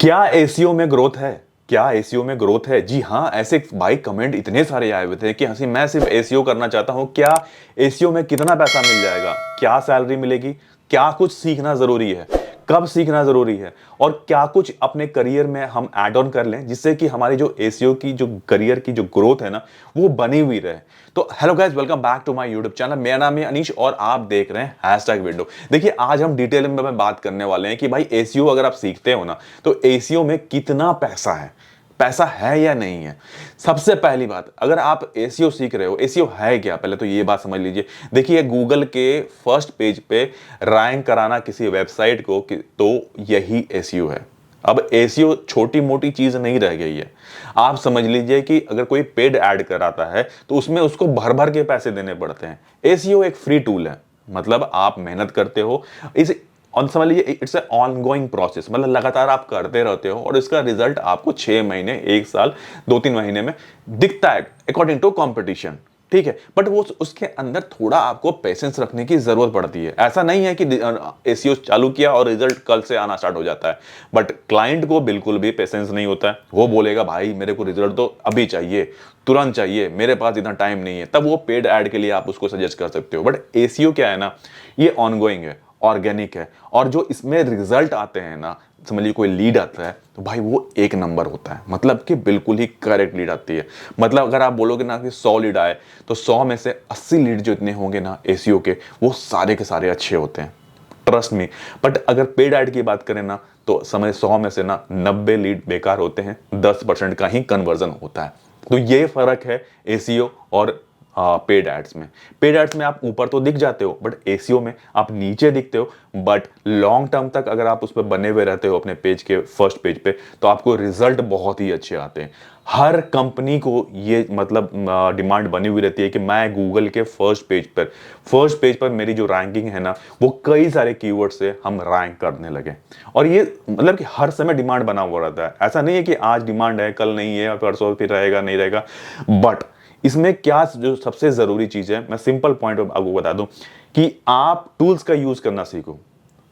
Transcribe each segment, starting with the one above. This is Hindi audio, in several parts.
क्या एसीओ में ग्रोथ है? क्या एसीओ में ग्रोथ है? जी हाँ, ऐसे भाई कमेंट इतने सारे आए हुए थे कि हंसी मैं सिर्फ एसीओ करना चाहता हूँ। क्या एसीओ में कितना पैसा मिल जाएगा? क्या सैलरी मिलेगी? क्या कुछ सीखना जरूरी है? कब सीखना जरूरी है? और क्या कुछ अपने करियर में हम ऐड ऑन कर लें जिससे कि हमारी जो एसीओ की जो करियर की जो ग्रोथ है ना वो बनी हुई रहे। तो hello guys, welcome back to my YouTube channel. मेरा नाम है अनीश और आप देख रहे हैं हैशटैग वीडियो। देखिए, आज हम डिटेल में बात करने वाले हैं कि भाई एसीओ अगर आप सीखते हो ना तो एसीओ में कितना पैसा है, पैसा है या नहीं है। सबसे पहली बात, अगर आप एसीओ सीख रहे हो, एसीओ है क्या, पहले तो ये बात समझ लीजिए। देखिए, गूगल के फर्स्ट पेज पे रैंक कराना किसी वेबसाइट को तो यही एसीओ है। अब एसीओ छोटी मोटी चीज नहीं रह गई है। आप समझ लीजिए कि अगर कोई पेड ऐड कराता है तो उसमें उसको भर भर के पैसे देने पड़ते हैं। एसीओ एक फ्री टूल है, मतलब आप मेहनत करते हो इस और समझ लीजिए इट्स ए ऑनगोइंग प्रोसेस, मतलब लगातार आप करते रहते हो और इसका रिजल्ट आपको 6 महीने, 1 साल, 2-3 महीने में दिखता है अकॉर्डिंग टू कंपटीशन। ठीक है, बट वो उसके अंदर थोड़ा आपको पेशेंस रखने की जरूरत पड़ती है। ऐसा नहीं है कि एसीओ चालू किया और रिजल्ट कल से आना स्टार्ट हो जाता है। बट क्लाइंट को बिल्कुल भी पेशेंस नहीं होता है। वो बोलेगा भाई मेरे को रिजल्ट तो अभी चाहिए, तुरंत चाहिए, मेरे पास इतना टाइम नहीं है। तब वो पेड ऐड के लिए आप उसको सजेस्ट कर सकते हो। बट एसीओ क्या है ना, ये ऑनगोइंग है, ऑर्गेनिक है, और जो इसमें रिजल्ट आते हैं ना, समझिए कोई लीड आता है तो भाई वो एक नंबर होता है, मतलब कि बिल्कुल ही करेक्ट लीड आती है। मतलब अगर आप बोलोगे ना कि 100 लीड आए तो 100 में से 80 लीड जो इतने होंगे ना एसीओ के, वो सारे के सारे अच्छे होते हैं, ट्रस्ट मी। बट अगर पेड ऐड की बात करें ना तो समझ 100 में से ना 90 लीड बेकार होते हैं, 10% का ही कन्वर्जन होता है। तो ये फर्क है एसीओ और पेड एड्स में। पेड एड्स में आप ऊपर तो दिख जाते हो बट एसीओ में आप नीचे दिखते हो। बट लॉन्ग टर्म तक अगर आप उस पर बने हुए रहते हो अपने पेज के फर्स्ट पेज पे तो आपको रिजल्ट बहुत ही अच्छे आते हैं। हर कंपनी को ये मतलब डिमांड बनी हुई रहती है कि मैं गूगल के फर्स्ट पेज पर मेरी जो रैंकिंग है ना वो कई सारे कीवर्ड से हम रैंक करने लगे। और ये मतलब कि हर समय डिमांड बना हुआ रहता है। ऐसा नहीं है कि आज डिमांड है कल नहीं है, परसों फिर रहेगा नहीं रहेगा। बट इसमें क्या जो सबसे जरूरी चीज है, मैं सिंपल पॉइंट आपको बता दूं कि आप टूल्स का यूज करना सीखो।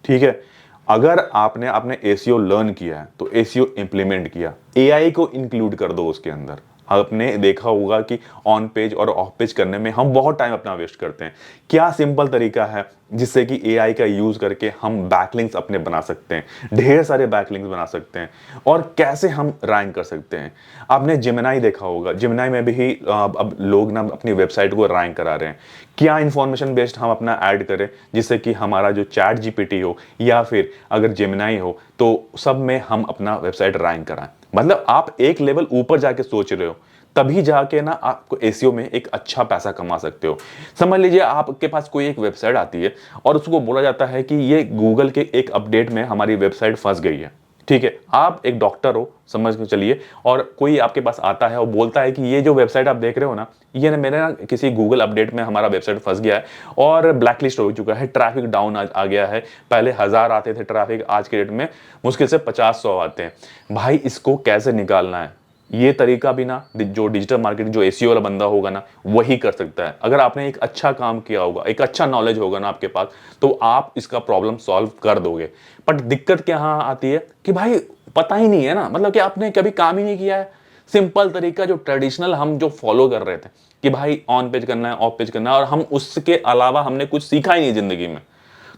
ठीक है, अगर आपने आपने एसीओ लर्न किया है तो एसीओ इंप्लीमेंट किया, एआई को इंक्लूड कर दो उसके अंदर। आपने देखा होगा कि ऑन पेज और ऑफ पेज करने में हम बहुत टाइम अपना वेस्ट करते हैं। क्या सिंपल तरीका है जिससे कि एआई का यूज करके हम बैकलिंक्स अपने बना सकते हैं, ढेर सारे बैकलिंक्स बना सकते हैं, और कैसे हम रैंक कर सकते हैं। आपने जेमिनाई देखा होगा, जेमिनाई में भी अब लोग ना अपनी वेबसाइट को रैंक करा रहे हैं। क्या इंफॉर्मेशन बेस्ड हम अपना ऐड करें जिससे कि हमारा जो चैट जीपीटी हो या फिर अगर जेमिनाई हो तो सब में हम अपना वेबसाइट रैंक कराएं। मतलब आप एक लेवल ऊपर जाके सोच रहे हो, तभी जाके ना आपको एसीओ में एक अच्छा पैसा कमा सकते हो। समझ लीजिए आपके पास कोई एक वेबसाइट आती है और उसको बोला जाता है कि ये गूगल के एक अपडेट में हमारी वेबसाइट फंस गई है। ठीक है, आप एक डॉक्टर हो समझ के चलिए, और कोई आपके पास आता है और बोलता है कि ये जो वेबसाइट आप देख रहे हो ना, ये ना मेरे ना किसी गूगल अपडेट में हमारा वेबसाइट फंस गया है और ब्लैकलिस्ट हो चुका है, ट्रैफिक डाउन आ गया है। पहले 1000 आते थे ट्रैफिक, आज के डेट में मुश्किल से 50-100 आते हैं। भाई इसको कैसे निकालना है, ये तरीका भी ना जो डिजिटल मार्केटिंग जो एसीओ वाला बंदा होगा ना वही कर सकता है। अगर आपने एक अच्छा काम किया होगा, एक अच्छा नॉलेज होगा ना आपके पास, तो आप इसका प्रॉब्लम सॉल्व कर दोगे। बट दिक्कत क्या हाँ आती है कि भाई पता ही नहीं है ना, मतलब कि आपने कभी काम ही नहीं किया है। सिंपल तरीका जो ट्रेडिशनल हम जो फॉलो कर रहे थे कि भाई ऑन पेज करना है, ऑफ पेज करना है, और हम उसके अलावा हमने कुछ सीखा ही नहीं जिंदगी में,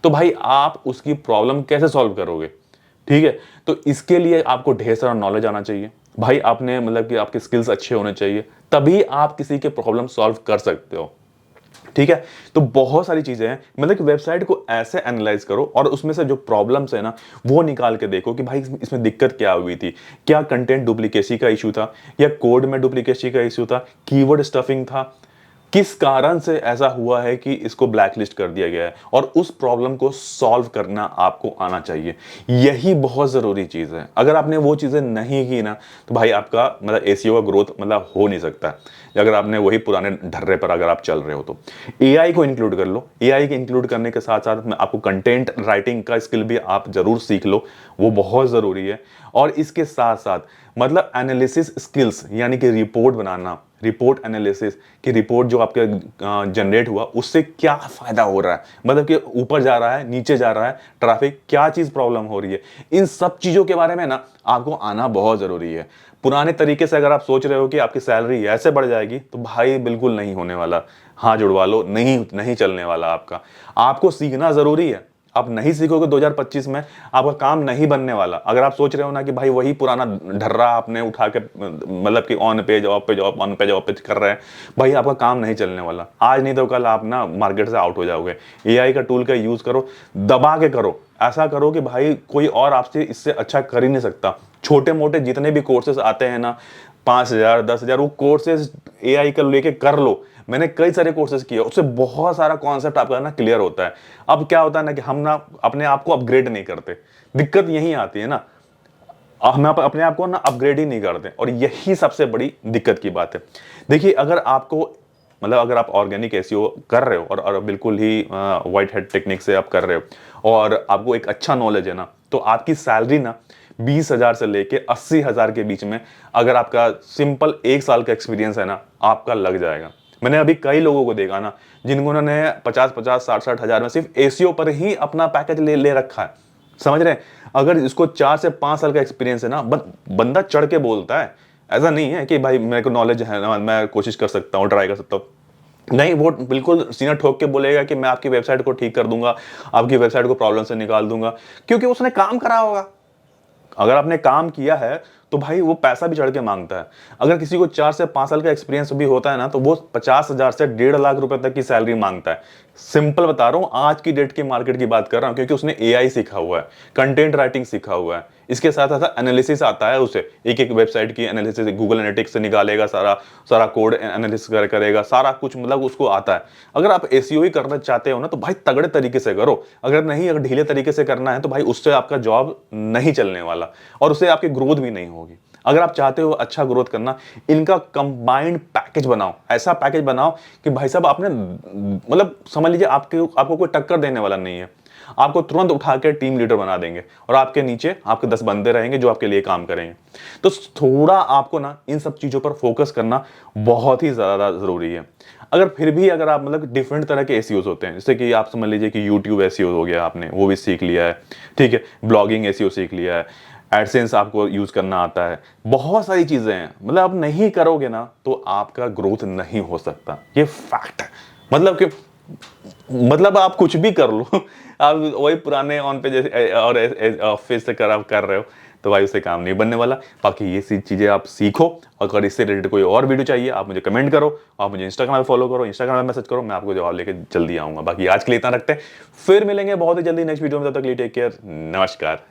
तो भाई आप उसकी प्रॉब्लम कैसे सॉल्व करोगे। ठीक है, तो इसके लिए आपको ढेर सारा नॉलेज आना चाहिए भाई। आपने मतलब कि आपके स्किल्स अच्छे होने चाहिए, तभी आप किसी के प्रॉब्लम सॉल्व कर सकते हो। ठीक है, तो बहुत सारी चीजें हैं, मतलब कि वेबसाइट को ऐसे एनालाइज करो और उसमें से जो प्रॉब्लम्स है ना वो निकाल के देखो कि भाई इसमें दिक्कत क्या हुई थी। क्या कंटेंट डुप्लीकेसी का इशू था, या कोड में डुप्लीकेसी का इशू था, कीवर्ड स्टफिंग था, किस कारण से ऐसा हुआ है कि इसको ब्लैकलिस्ट कर दिया गया है, और उस प्रॉब्लम को सॉल्व करना आपको आना चाहिए। यही बहुत जरूरी चीज है। अगर आपने वो चीजें नहीं की ना तो भाई आपका मतलब एसीओ का ग्रोथ मतलब हो नहीं सकता। अगर आपने वही पुराने ढर्रे पर अगर आप चल रहे हो तो एआई को इंक्लूड कर लो। एआई के इंक्लूड करने के साथ साथ में आपको कंटेंट राइटिंग का स्किल भी आप जरूर सीख लो, वो बहुत जरूरी है। और इसके साथ साथ मतलब एनालिसिस स्किल्स, यानी कि रिपोर्ट बनाना, रिपोर्ट एनालिसिस कि रिपोर्ट जो आपके जनरेट हुआ उससे क्या फायदा हो रहा है, मतलब कि ऊपर जा रहा है, नीचे जा रहा है, ट्रैफिक क्या चीज प्रॉब्लम हो रही है, इन सब चीजों के बारे में ना आपको आना बहुत जरूरी है। पुराने तरीके से अगर आप सोच रहे हो कि आपकी सैलरी ऐसे बढ़ जाएगी तो भाई बिल्कुल नहीं होने वाला। हाँ जुड़वा लो, नहीं नहीं चलने वाला आपका। आपको सीखना जरूरी है। आप नहीं सीखोगे 2025 में, आपका काम नहीं बनने वाला। अगर आप सोच रहे हो ना कि भाई वही पुराना ढर्रा आपने उठा के मतलब कि on page of page of on page of page कर रहे हैं, भाई आपका काम नहीं चलने वाला। आज नहीं तो कल आप ना मार्केट से आउट हो जाओगे। एआई का टूल का यूज करो, दबा के करो, ऐसा करो कि भाई कोई और आपसे इससे अच्छा कर ही नहीं सकता। छोटे मोटे जितने भी कोर्सेज आते हैं ना, 5,000 10,000, वो कोर्सेज एआई का लेके कर लो। मैंने कई सारे कोर्सेज किए, उससे बहुत सारा कॉन्सेप्ट आपका ना क्लियर होता है। अब क्या होता है ना कि हम ना अपने आप को अपग्रेड नहीं करते, दिक्कत यही आती है ना, हम अपने आप को ना अपग्रेड ही नहीं करते, और यही सबसे बड़ी दिक्कत की बात है। देखिए अगर आपको मतलब अगर आप ऑर्गेनिक एसईओ कर रहे हो और बिल्कुल ही व्हाइट हेड टेक्निक से आप कर रहे हो और आपको एक अच्छा नॉलेज है ना, तो आपकी सैलरी ना 20,000 से लेके 80,000 के बीच में, अगर आपका सिंपल 1 साल का एक्सपीरियंस है ना, आपका लग जाएगा। मैंने अभी कई लोगों को देखा ना जिन्होंने 50-50 60-60 हजार में सिर्फ एसीओ पर ही अपना पैकेज ले रखा है। समझ रहे हैं? अगर इसको 4 से 5 साल का एक्सपीरियंस है ना, बंदा चढ़ के बोलता है। ऐसा नहीं है कि भाई मेरे को नॉलेज है ना, मैं कोशिश कर सकता हूँ, ट्राई कर सकता हूँ। नहीं, वो बिल्कुल सीना ठोक के बोलेगा कि मैं आपकी वेबसाइट को ठीक कर दूंगा, आपकी वेबसाइट को प्रॉब्लम से निकाल दूंगा, क्योंकि उसने काम करा होगा। अगर आपने काम किया है तो भाई वो पैसा भी चढ़ के मांगता है। अगर किसी को 4 से 5 साल का एक्सपीरियंस भी होता है ना, तो वो 50,000 से 1.5 लाख रुपए तक की सैलरी मांगता है। सिंपल बता रहा हूं, आज की डेट की मार्केट की बात कर रहा हूं, क्योंकि उसने एआई सीखा हुआ है, कंटेंट राइटिंग सीखा हुआ है, इसके साथ साथ एनालिसिस आता है उसे। एक एक वेबसाइट की एनालिसिस गूगल एनालिटिक्स से निकालेगा, सारा सारा कोड एनालिसिस करेगा, सारा कुछ मतलब उसको आता है। अगर आप एसईओ ही करना चाहते हो ना, तो भाई तगड़े तरीके से करो। अगर नहीं, अगर ढीले तरीके से करना है तो भाई उससे आपका जॉब नहीं चलने वाला, और उससे आपकी ग्रोथ भी नहीं होगी। अगर आप चाहते हो अच्छा ग्रोथ करना, इनका कंबाइंड पैकेज बनाओ। ऐसा पैकेज बनाओ कि भाई साहब आपने मतलब समझ लीजिए आपको कोई टक्कर देने वाला नहीं है। आपको तुरंत उठा के टीम लीडर बना देंगे, और आपके नीचे आपके 10 बंदे रहेंगे जो आपके लिए काम करेंगे। तो थोड़ा आपको ना इन सब चीजों पर फोकस करना बहुत ही ज्यादा जरूरी है। अगर फिर भी अगर आप मतलब डिफरेंट तरह के एसईओज होते हैं, जैसे कि आप समझ लीजिए कि यूट्यूब एसईओ हो गया, आपने वो भी सीख लिया है, ठीक है, ब्लॉगिंग एसईओ सीख लिया है, एडसेंस आपको यूज करना आता है, बहुत सारी चीजें हैं। मतलब आप नहीं करोगे ना तो आपका ग्रोथ नहीं हो सकता, ये फैक्ट है। मतलब कि मतलब आप कुछ भी कर लो आप वही पुराने ऑन पे जैसे और ऑफिस से कर रहे हो, तो भाई उससे काम नहीं बनने वाला। बाकी ये सी चीजें आप सीखो। अगर इससे रिलेटेड कोई और वीडियो चाहिए आप मुझे कमेंट करो, आप मुझे इंस्टाग्राम पे फॉलो करो, इंस्टाग्राम पे मैसेज करो, मैं आपको जवाब लेके जल्दी आऊंगा। बाकी आज के लिए इतना रखते हैं, फिर मिलेंगे बहुत ही जल्दी नेक्स्ट वीडियो में। तब तक के लिए टेक केयर, नमस्कार।